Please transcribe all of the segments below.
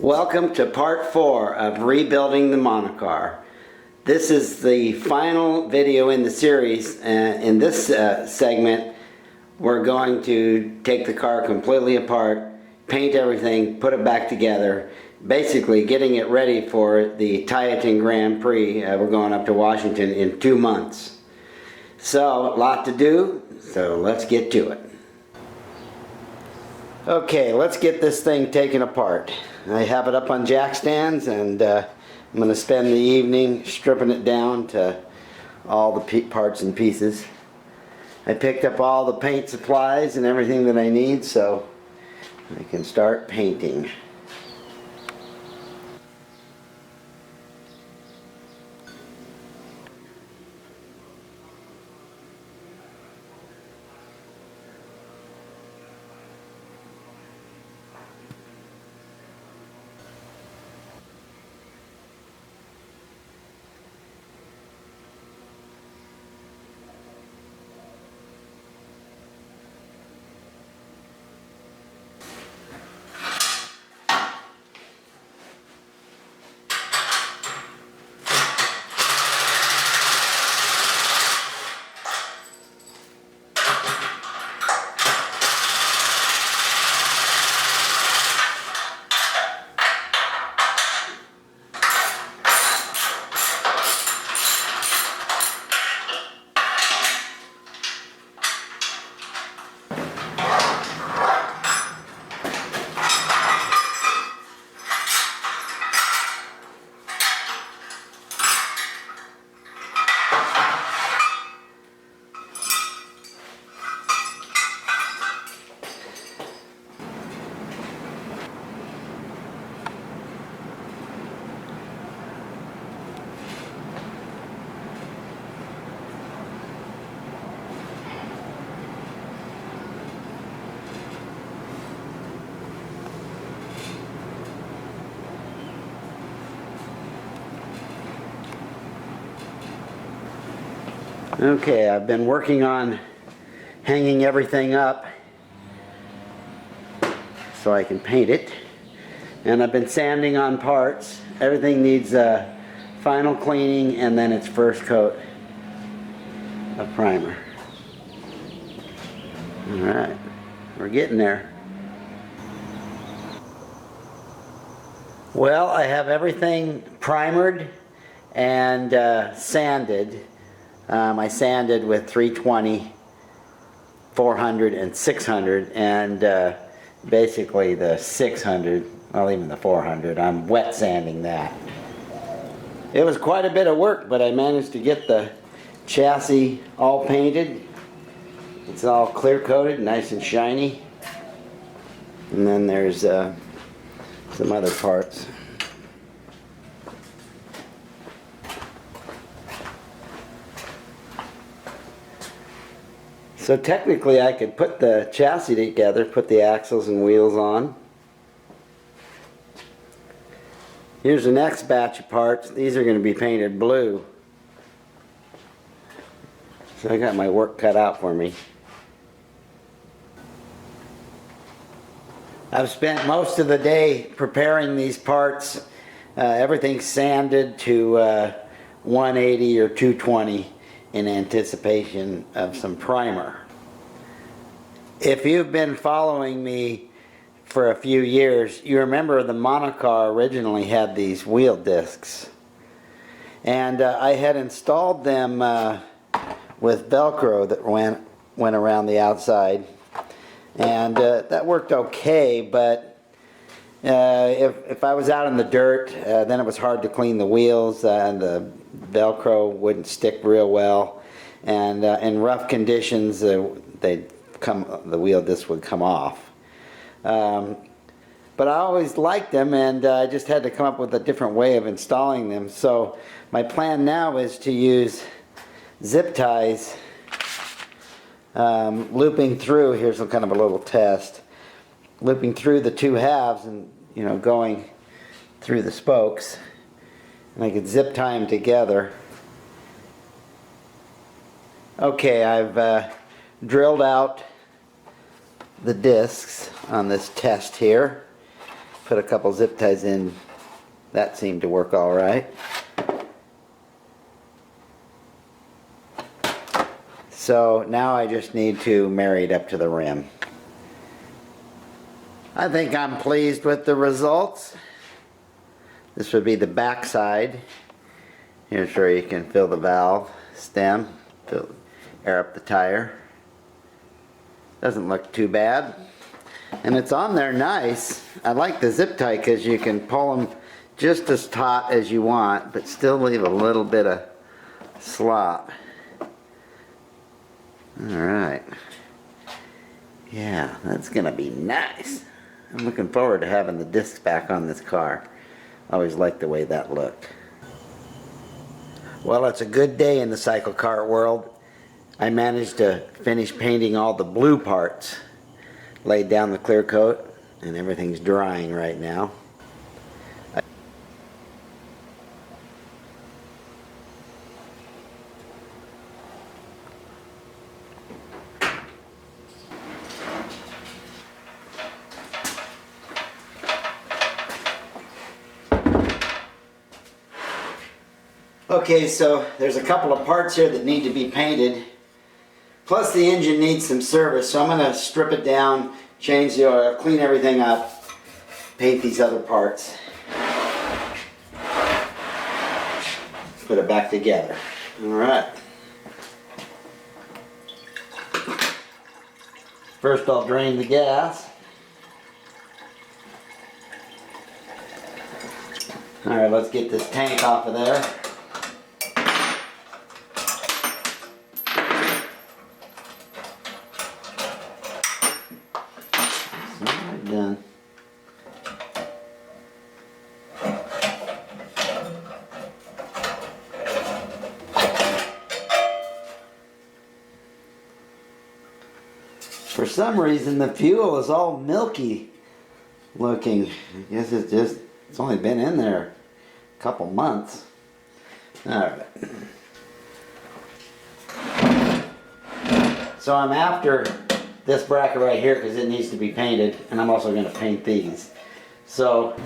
Welcome to part 4 of rebuilding the Monocar. This is the final video in the series. In this segment, we're going to take the car completely apart, paint everything, put it back together, basically getting it ready for the Titan Grand Prix. We're going up to Washington in 2 months. So, a lot to do, so let's get to it. Okay, let's get this thing taken apart. I have it up on jack stands, and I'm going to spend the evening stripping it down to all the parts and pieces. I picked up all the paint supplies and everything that I need, so I can start painting. Okay, I've been working on hanging everything up so I can paint it, and I've been sanding on parts. Everything needs a final cleaning and then its first coat of primer. Alright, we're getting there. Well, I have everything primered and sanded. I sanded with 320, 400, and 600, and basically the 600, well, even the 400, I'm wet sanding that. It was quite a bit of work, but I managed to get the chassis all painted. It's all clear coated, nice and shiny. And then there's some other parts. So technically I could put the chassis together, put the axles and wheels on. Here's the next batch of parts. These are going to be painted blue. So I got my work cut out for me. I've spent most of the day preparing these parts. Everything's sanded to 180 or 220. In anticipation of some primer. If you've been following me for a few years, you remember the Monocar originally had these wheel discs. And I had installed them with Velcro that went around the outside. And that worked okay, but if I was out in the dirt, then it was hard to clean the wheels, and the Velcro wouldn't stick real well, and in rough conditions the wheel disc would come off. But I always liked them, and I just had to come up with a different way of installing them. So my plan now is to use zip ties, looping through. Here's some kind of a little test, looping through the two halves and going through the spokes. And I could zip tie them together. Okay, I've drilled out the discs on this test here, Put a couple zip ties in. That seemed to work all right. So now I just need to marry it up to the rim. I think I'm pleased with the results. This would be the back side. Here's where you can fill the valve stem, air up the tire. Doesn't look too bad. And it's on there nice. I like the zip tie because you can pull them just as taut as you want, but still leave a little bit of slop. Alright. Yeah, that's gonna be nice. I'm looking forward to having the discs back on this car. I always liked the way that looked. Well, it's a good day in the cycle car world. I managed to finish painting all the blue parts. Laid down the clear coat and everything's drying right now. Okay, so there's a couple of parts here that need to be painted. Plus the engine needs some service, so I'm going to strip it down, change the oil, clean everything up, paint these other parts. Put it back together. Alright. First I'll drain the gas. Alright, let's get this tank off of there. Done. For some reason the fuel is all milky looking. I guess it's only been in there a couple months. Alright. So I'm after this bracket right here because it needs to be painted, and I'm also going to paint these. So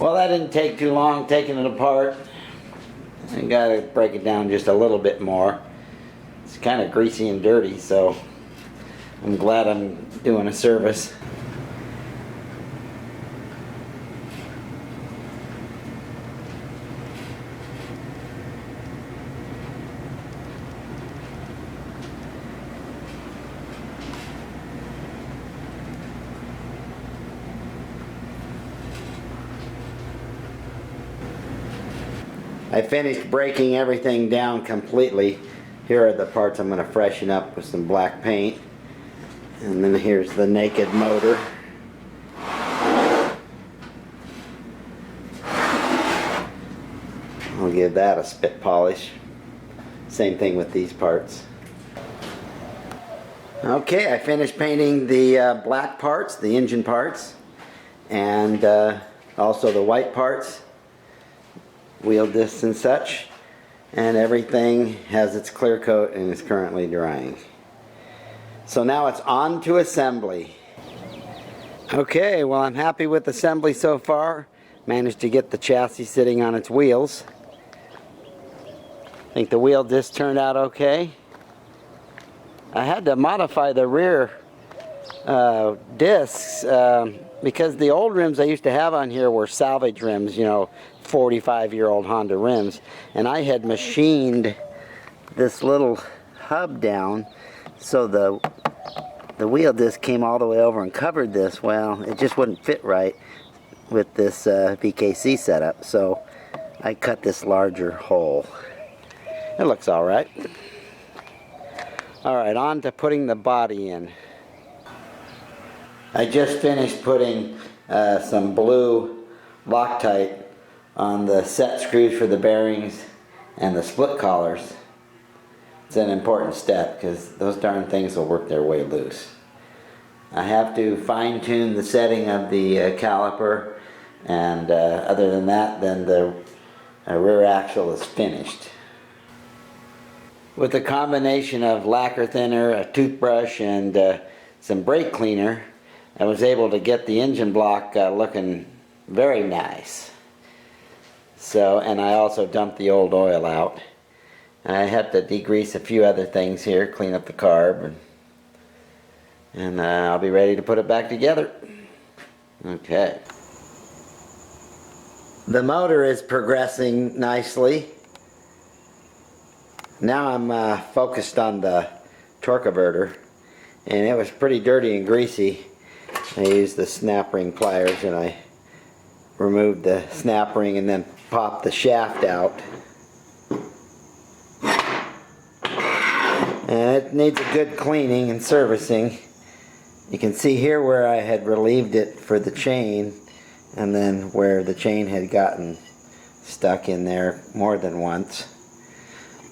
Well, that didn't take too long taking it apart. I gotta break it down just a little bit more. It's kind of greasy and dirty, so I'm glad I'm doing a service. I finished breaking everything down completely. Here are the parts I'm going to freshen up with some black paint. And then here's the naked motor. I'll give that a spit polish. Same thing with these parts. Okay, I finished painting the black parts, the engine parts, and also the white parts, wheel discs and such, and everything has its clear coat and is currently drying. So now it's on to assembly. Okay, well, I'm happy with assembly so far. Managed to get the chassis sitting on its wheels. I think the wheel disc turned out okay. I had to modify the rear discs because the old rims I used to have on here were salvage rims, you know, 45-year-old Honda rims, and I had machined this little hub down so the wheel disc came all the way over and covered this. Well, it just wouldn't fit right with this VKC setup, so I cut this larger hole. It looks all right. All right, on to putting the body in. I just finished putting some blue Loctite on the set screws for the bearings and the split collars. It's an important step because those darn things will work their way loose. I have to fine-tune the setting of the caliper, and other than that, then the rear axle is finished. With a combination of lacquer thinner, a toothbrush, and some brake cleaner, I was able to get the engine block looking very nice. So, and I also dumped the old oil out. I had to degrease a few other things here, clean up the carb, and I'll be ready to put it back together. Okay. The motor is progressing nicely. Now I'm focused on the torque converter, and it was pretty dirty and greasy. I used the snap ring pliers and I removed the snap ring and then popped the shaft out. And it needs a good cleaning and servicing. You can see here where I had relieved it for the chain, and then where the chain had gotten stuck in there more than once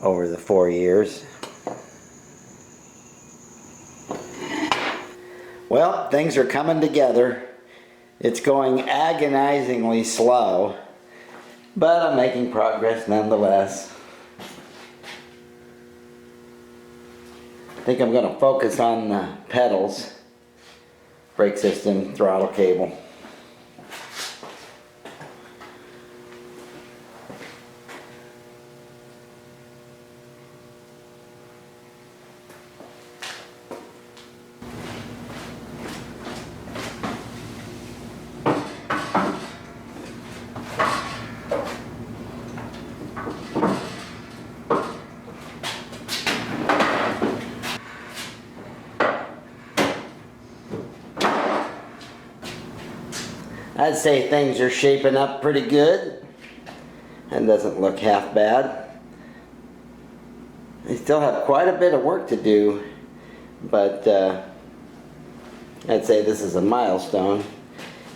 over the 4 years. Well, things are coming together. It's going agonizingly slow, but I'm making progress nonetheless. I think I'm going to focus on the pedals, brake system, throttle cable. I'd say things are shaping up pretty good. It doesn't look half bad. I still have quite a bit of work to do, but I'd say this is a milestone.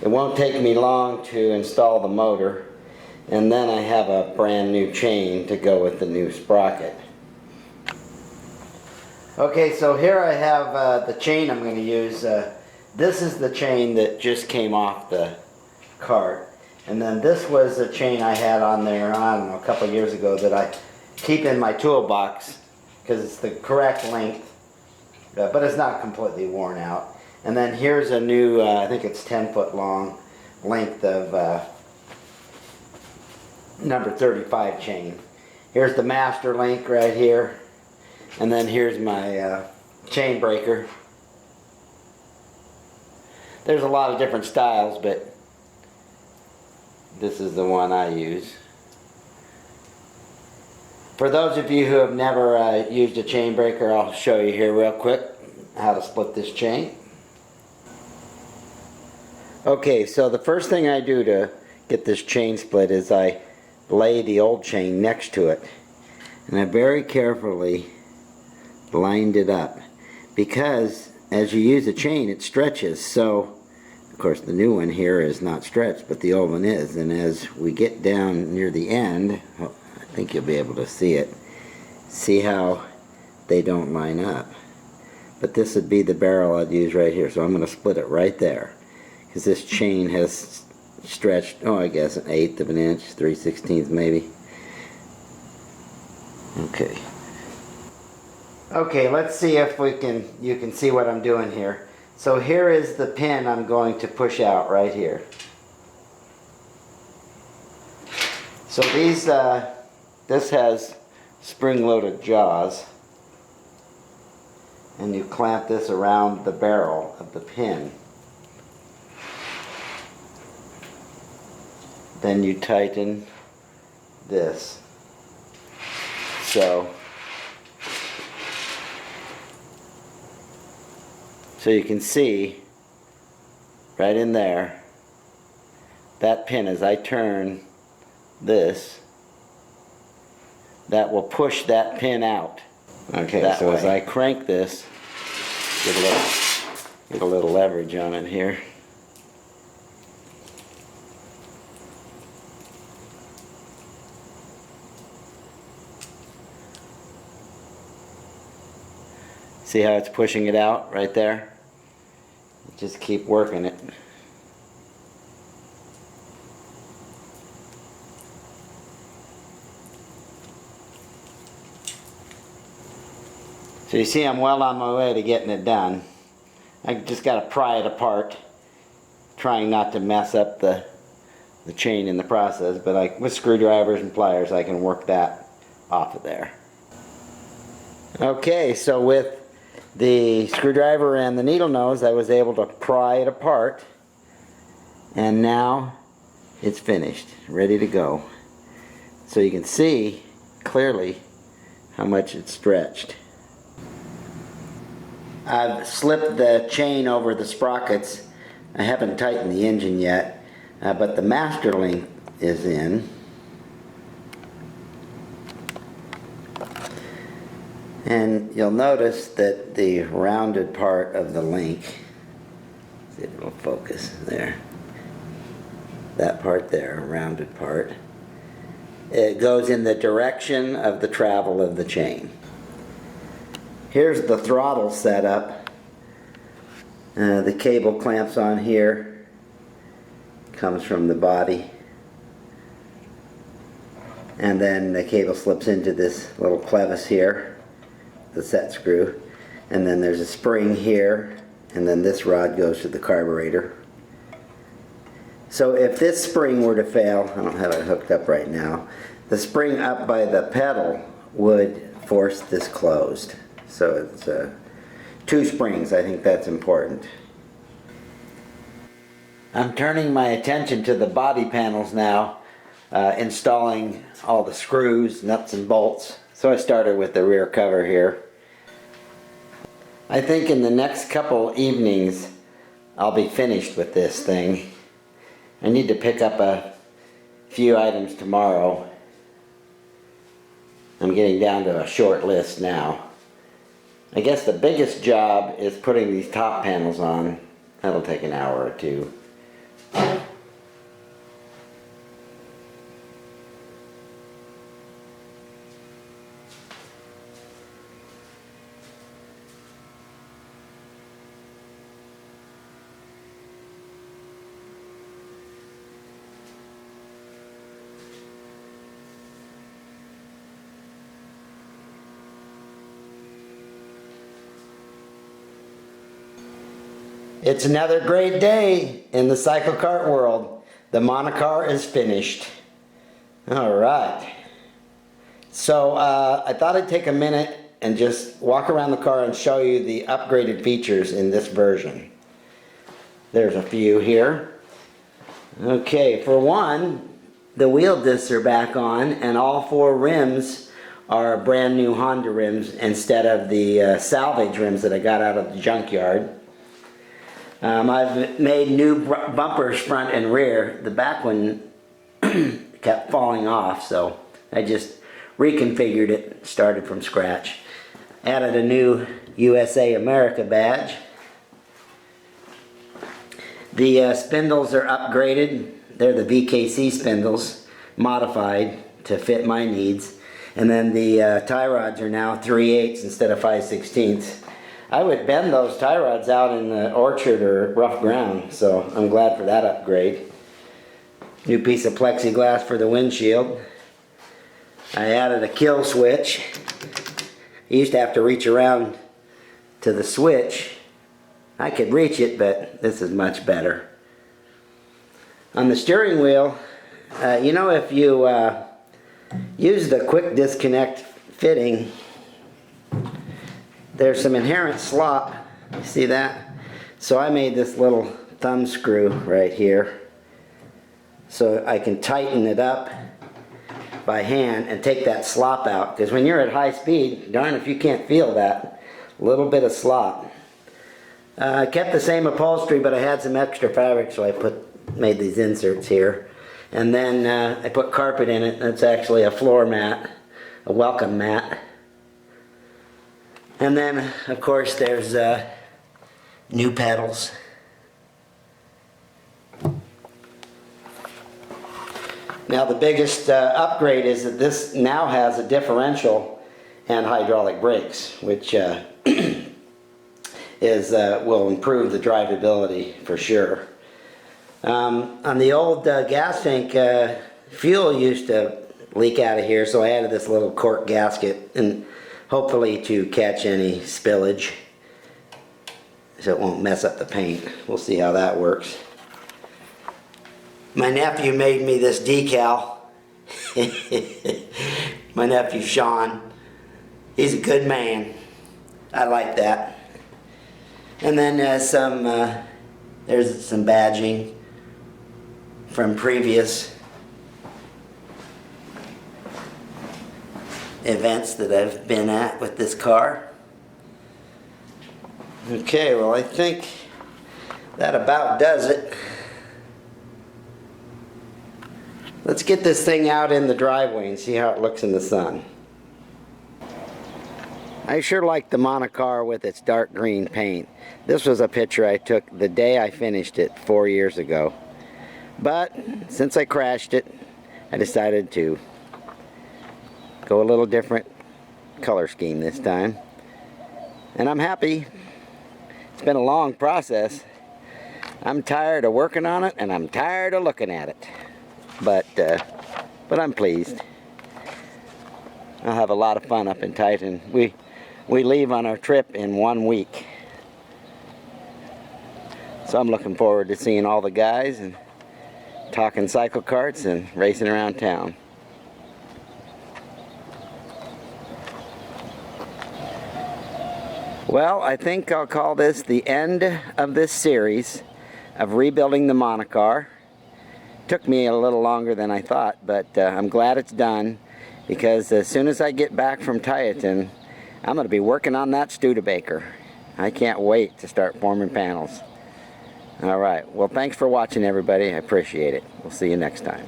It won't take me long to install the motor, and then I have a brand new chain to go with the new sprocket. Okay, so here I have the chain I'm going to use. This is the chain that just came off the cart, and then this was a chain I had on there, I don't know, a couple of years ago that I keep in my toolbox because it's the correct length, but it's not completely worn out. And then here's a new, I think it's 10 foot long length of number 35 chain. Here's the master link right here, and then here's my chain breaker. There's a lot of different styles, but this is the one I use. For those of you who have never used a chain breaker, I'll show you here real quick how to split this chain. Okay, so the first thing I do to get this chain split is I lay the old chain next to it, and I very carefully lined it up, because as you use the chain it stretches. So of course the new one here is not stretched, but the old one is, and as we get down near the end, I think you'll be able to see it. See how they don't line up. But this would be the barrel I'd use right here, so I'm going to split it right there, because this chain has stretched, oh, I guess an 1/8 of an inch, 3/16 maybe. Okay. Okay, let's see if you can see what I'm doing here. So here is the pin I'm going to push out right here. So these, this has spring-loaded jaws, and you clamp this around the barrel of the pin. Then you tighten this. So you can see right in there, that pin, as I turn this, that will push that pin out. Okay, so as I crank this, get a little leverage on it here. See how it's pushing it out right there? Just keep working it. So you see I'm well on my way to getting it done. I just got to pry it apart, trying not to mess up the chain in the process, but with screwdrivers and pliers I can work that off of there. Okay, so with the screwdriver and the needle nose I was able to pry it apart, and now it's finished, ready to go. So you can see clearly how much it's stretched. I've slipped the chain over the sprockets. I haven't tightened the engine yet, but the master link is in. And you'll notice that the rounded part of the link, see if it'll focus there, that part there, rounded part, it goes in the direction of the travel of the chain. Here's the throttle setup. The cable clamps on here, comes from the body, and then the cable slips into this little clevis here, the set screw, and then there's a spring here, and then this rod goes to the carburetor. So if this spring were to fail, I don't have it hooked up right now, the spring up by the pedal would force this closed. So it's 2 springs. I think that's important. I'm turning my attention to the body panels now, installing all the screws, nuts and bolts. So I started with the rear cover here. I think in the next couple evenings I'll be finished with this thing. I need to pick up a few items tomorrow. I'm getting down to a short list now. I guess the biggest job is putting these top panels on. That'll take an hour or 2. It's another great day in the cycle kart world. The Monocar is finished. All right. So I thought I'd take a minute and just walk around the car and show you the upgraded features in this version. There's a few here. Okay, for one, the wheel discs are back on, and all four rims are brand new Honda rims instead of the salvage rims that I got out of the junkyard. I've made new bumpers front and rear. The back one kept falling off, so I just reconfigured it, started from scratch. Added a new USA America badge. The spindles are upgraded. They're the VKC spindles, modified to fit my needs. And then the tie rods are now 3/8 instead of 5/16. I would bend those tie rods out in the orchard or rough ground, so I'm glad for that upgrade. New piece of plexiglass for the windshield. I added a kill switch. I used to have to reach around to the switch. I could reach it, but this is much better. On the steering wheel, you know, if you use the quick disconnect fitting, there's some inherent slop. You see that? So I made this little thumb screw right here so I can tighten it up by hand and take that slop out, because when you're at high speed, darn if you can't feel that little bit of slop. I kept the same upholstery, but I had some extra fabric, so I made these inserts here. And then I put carpet in it. That's actually a floor mat, a welcome mat. And then, of course, there's new pedals. Now the biggest upgrade is that this now has a differential and hydraulic brakes, which will improve the drivability for sure. On the old gas tank, fuel used to leak out of here, so I added this little cork gasket, and hopefully to catch any spillage so it won't mess up the paint. We'll see how that works. My nephew made me this decal. My nephew Sean. He's a good man. I like that. And then there's some badging from previous events that I've been at with this car. Okay, well, I think that about does it. Let's get this thing out in the driveway and see how it looks in the sun. I sure like the Monocar with its dark green paint. This was a picture I took the day I finished it 4 years ago. But since I crashed it, I decided to go a little different color scheme this time. And I'm happy. It's been a long process. I'm tired of working on it, and I'm tired of looking at it. But I'm pleased. I'll have a lot of fun up in Titan. We leave on our trip in 1 week. So I'm looking forward to seeing all the guys and talking cycle carts and racing around town. Well, I think I'll call this the end of this series of rebuilding the Monocar. Took me a little longer than I thought, but I'm glad it's done, because as soon as I get back from Titan, I'm going to be working on that Studebaker. I can't wait to start forming panels. All right, well, thanks for watching, everybody. I appreciate it. We'll see you next time.